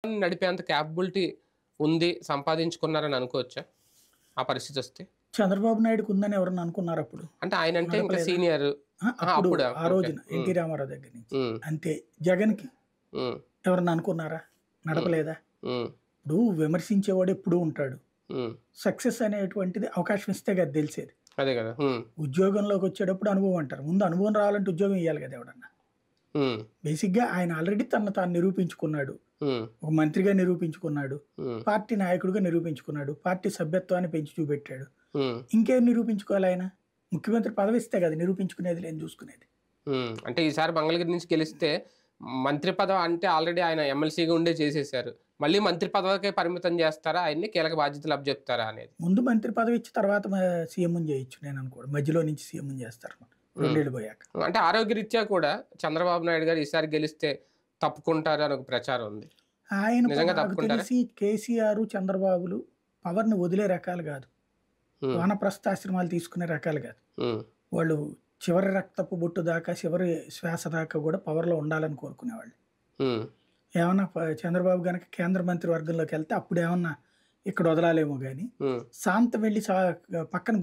నడిపేంత capability ఉంది, సంపాదించుకున్నారని అనుకోవచ్చా? ఆ పరిస్థితొస్తే? చంద్రబాబు నాయుడుకి ఉందని ఎవరన్నా అనుకున్నారా అప్పుడు? అంటే ఆయనంటే ఇంకా నడపలేదా? సీనియర్. ఆహా! అప్పుడు అప్పుడా? ఆ ఓకే. రోజున హ్మ్. ఎన్టీ రామారావు దగ్గర నుంచి. హ్మ్. అంతే. జగన్‌కి హ్మ్. ఎవరన్నా అనుకున్నారా? హ్మ్. నడపలేదా? హ్మ్. ఇప్పుడు విమర్శించేవాడు ఎప్పుడూ ఉంటాడు. హ్మ్. సక్సెస్ అనేటువంటిది అవకాశం ఇస్తే కదా తెలిసేది. అదే గదా! హ్మ్. ఉద్యోగంలోకొచ్చేటప్పుడు అనుభవం అంటారు. ముందు అనుభవం రావాలంటే ఉద్యోగం ఇయ్యాలి కదా ఎవడన్నా. హ్మ్. బేసిక్‌గా ఆయన ఆల్రెడీ తనను తాను నిరూపించుకున్నాడు. హ్మ్. ఒక మంత్రిగా నిరూపించుకున్నాడు. హ్మ్. పార్టీ నాయకుడిగా నిరూపించుకున్నాడు. పార్టీ సభ్యత్వాన్ని పెంచి చూపెట్టాడు. హ్మ్. ఇంకేం నిరూపించుకోవాలి ఆయన? ముఖ్యమంత్రి పదవి ఇస్తే కదా నిరూపించుకునేది లేని చూసుకునేది. హ్మ్. అంటే ఈసారి మంగళగిరి నుంచి గెలిస్తే మంత్రి పదవి అంటే ఆల్రెడీ ఆయన ఎమ్మెల్సీగా ఉండే చేసేసారు. మళ్ళీ మంత్రి పదవికే పరిమితం చేస్తారా ఆయన్ని? కీలక బాధ్యతలు అప్పజెప్తారా అనేది? ముందు మంత్రి పదవి ఇచ్చి తర్వాత సీఎంని చేయొచ్చు నేను అనుకోవడం. మధ్యలో నుంచి సీఎంని చేస్తారన్నమాట. హ్మ్. 2 ఏళ్ళు పోయాక. అంటే ఆరోగ్యరీత్యా కూడా చంద్రబాబు నాయుడు గారు ఈసారి గెలిస్తే తప్పుకుంటారు అని ఒక ప్రచారం ఉంది. నిజంగా నాకు తప్పుకుంటారా? తెలిసి కేసీఆర్, చంద్రబాబులు పవర్‌ని వదిలే రకాలు కాదు. హ్మ్. వానప్రస్థాశ్రమాలు తీసుకునే రకాలు కాదు. హ్మ్. వాళ్ళు చివరి రక్తపు బొట్టు దాకా, చివరి శ్వాస దాకా కూడా పవర్‌లో ఉండాలని కోరుకునేవాళ్ళు. హ్మ్. ఏమన్నా చంద్రబాబు గనక కేంద్ర మంత్రి వర్గంలోకెళ్తే అప్పుడేమన్నా ఇక్కడ వదలాలేమో గాని, హ్మ్. సాంతం వెళ్లి పక్కన